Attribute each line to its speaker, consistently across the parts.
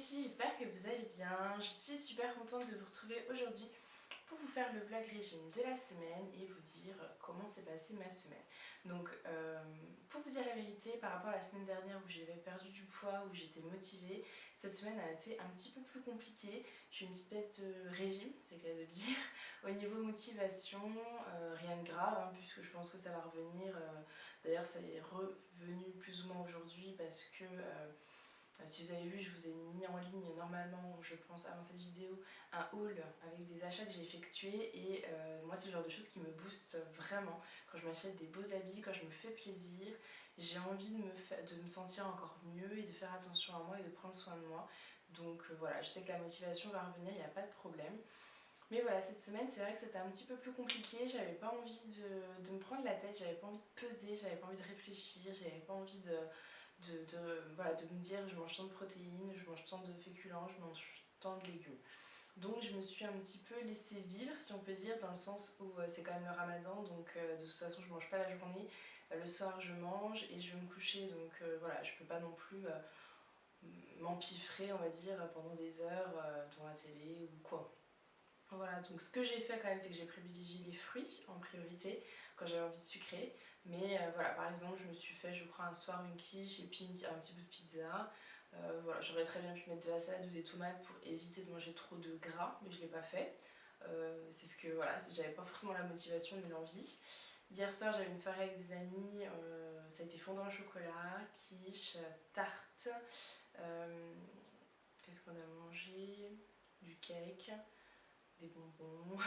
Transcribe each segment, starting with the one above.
Speaker 1: filles, j'espère que vous allez bien. Je suis super contente de vous retrouver aujourd'hui pour vous faire le vlog régime de la semaine et vous dire comment s'est passée ma semaine. Donc pour vous dire la vérité, par rapport à la semaine dernière où j'avais perdu du poids, où j'étais motivée, cette semaine a été un petit peu plus compliquée. J'ai une petite baisse de régime, c'est le cas de le dire. Au niveau motivation, rien de grave hein, puisque je pense que ça va revenir. D'ailleurs ça est revenu plus ou moins aujourd'hui parce que si vous avez vu, je vous ai mis en ligne normalement, je pense avant cette vidéo, un haul avec des achats que j'ai effectués et moi c'est le genre de choses qui me booste vraiment. Quand je m'achète des beaux habits, quand je me fais plaisir, j'ai envie de me sentir encore mieux et de faire attention à moi et de prendre soin de moi. Donc voilà, je sais que la motivation va revenir, il n'y a pas de problème. Mais voilà, cette semaine, c'est vrai que c'était un petit peu plus compliqué. J'avais pas envie de me prendre la tête, j'avais pas envie de peser, j'avais pas envie de réfléchir, j'avais pas envie voilà, de me dire je mange tant de protéines, je mange tant de féculents, je mange tant de légumes. Donc je me suis un petit peu laissée vivre, si on peut dire, dans le sens où c'est quand même le ramadan, donc de toute façon je mange pas la journée. Le soir je mange et je vais me coucher, donc voilà, je peux pas non plus m'empiffrer, on va dire, pendant des heures devant la télé ou quoi. Voilà, donc ce que j'ai fait quand même, c'est que j'ai privilégié les fruits en priorité quand j'avais envie de sucrer. Mais voilà, par exemple, je me suis fait, je crois, un soir une quiche et puis un petit bout de pizza. Voilà, j'aurais très bien pu mettre de la salade ou des tomates pour éviter de manger trop de gras, mais je ne l'ai pas fait. C'est ce que, voilà, j'avais pas forcément la motivation ni l'envie. Hier soir, j'avais une soirée avec des amis, ça a été fondant au chocolat, quiche, tarte. Qu'est-ce qu'on a mangé? Du cake, des bonbons.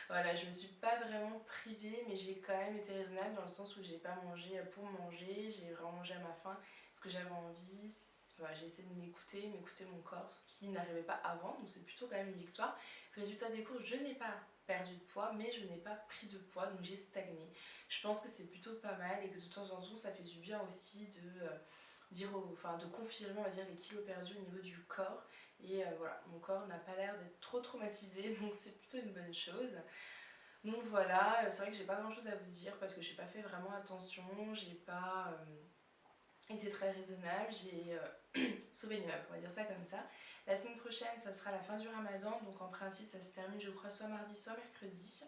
Speaker 1: Voilà, je me suis pas vraiment privée, mais j'ai quand même été raisonnable dans le sens où j'ai pas mangé pour manger, j'ai vraiment mangé à ma faim, ce que j'avais envie. Voilà, j'ai essayé de m'écouter mon corps, ce qui n'arrivait pas avant, donc c'est plutôt quand même une victoire. Résultat des courses, je n'ai pas perdu de poids, mais je n'ai pas pris de poids, donc j'ai stagné. Je pense que c'est plutôt pas mal et que de temps en temps, ça fait du bien aussi de de confirmer on va dire les kilos perdus au niveau du corps et voilà, mon corps n'a pas l'air d'être trop traumatisé donc c'est plutôt une bonne chose. Donc voilà, c'est vrai que j'ai pas grand chose à vous dire parce que j'ai pas fait vraiment attention, j'ai pas été très raisonnable, j'ai sauvé une meuble, on va dire ça comme ça. La semaine prochaine ça sera la fin du ramadan, donc en principe ça se termine je crois soit mardi soit mercredi.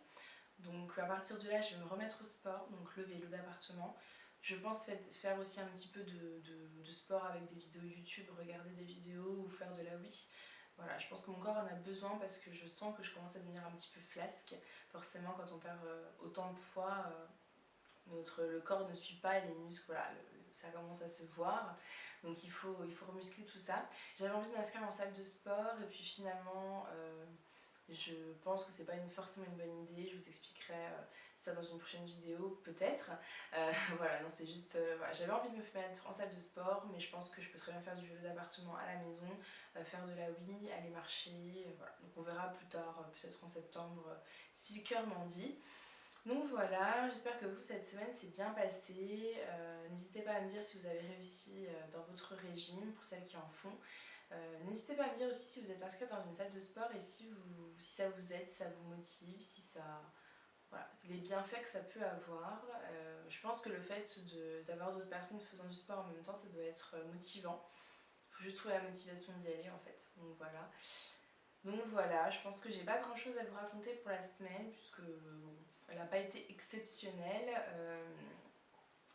Speaker 1: Donc à partir de là, je vais me remettre au sport, donc le vélo d'appartement. Je pense faire aussi un petit peu de sport avec des vidéos YouTube, regarder des vidéos ou faire de la Wii. Voilà, je pense que mon corps en a besoin parce que je sens que je commence à devenir un petit peu flasque. Forcément, quand on perd autant de poids, le corps ne suit pas et les muscles, voilà, ça commence à se voir. Donc il faut remuscler tout ça. J'avais envie de m'inscrire en salle de sport et puis finalement je pense que c'est pas forcément une bonne idée. Je vous expliquerai ça dans une prochaine vidéo peut-être. Voilà, non c'est juste, voilà, j'avais envie de me mettre en salle de sport mais je pense que je peux très bien faire du vélo d'appartement à la maison, faire de la Wii, aller marcher, voilà. Donc on verra plus tard, peut-être en septembre, si le cœur m'en dit. Donc voilà, j'espère que vous, cette semaine s'est bien passée. N'hésitez pas à me dire si vous avez réussi dans votre régime, pour celles qui en font. N'hésitez pas à me dire aussi si vous êtes inscrite dans une salle de sport et si ça vous aide, si ça vous motive, si ça... Voilà, les bienfaits que ça peut avoir. Je pense que le fait d'avoir d'autres personnes faisant du sport en même temps, ça doit être motivant. Il faut juste trouver la motivation d'y aller en fait. Donc voilà. Donc voilà, je pense que j'ai pas grand chose à vous raconter pour la semaine puisque bon, elle n'a pas été exceptionnelle.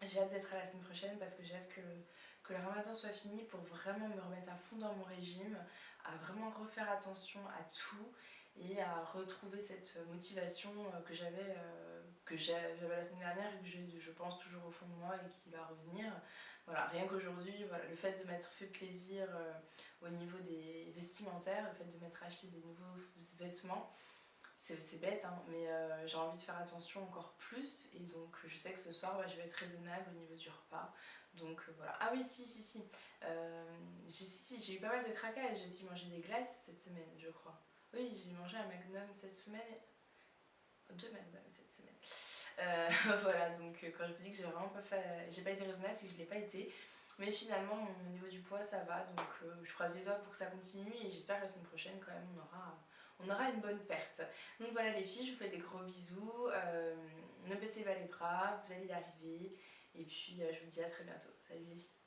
Speaker 1: J'ai hâte d'être à la semaine prochaine parce que j'ai hâte que le ramadan soit fini pour vraiment me remettre à fond dans mon régime, à vraiment refaire attention à tout et à retrouver cette motivation que j'avais la semaine dernière et que j'ai je pense toujours au fond de moi et qui va revenir. Voilà, rien qu'aujourd'hui, voilà, le fait de m'être fait plaisir au niveau des vestimentaires, le fait de m'être acheté des nouveaux vêtements, c'est bête, hein, mais j'ai envie de faire attention encore plus et donc je sais que ce soir je vais être raisonnable au niveau du repas. Donc voilà. Ah oui, si. J'ai eu pas mal de craquage, j'ai aussi mangé des glaces cette semaine, je crois. Oui, j'ai mangé un Magnum cette semaine, deux Magnum cette semaine. Voilà, donc quand je vous dis que j'ai vraiment pas fait, j'ai pas été raisonnable, c'est que je l'ai pas été. Mais finalement, au niveau du poids, ça va, donc je croise les doigts pour que ça continue et j'espère que la semaine prochaine, quand même, on aura une bonne perte. Donc voilà les filles, je vous fais des gros bisous, ne baissez pas les bras, vous allez y arriver et puis je vous dis à très bientôt. Salut les filles.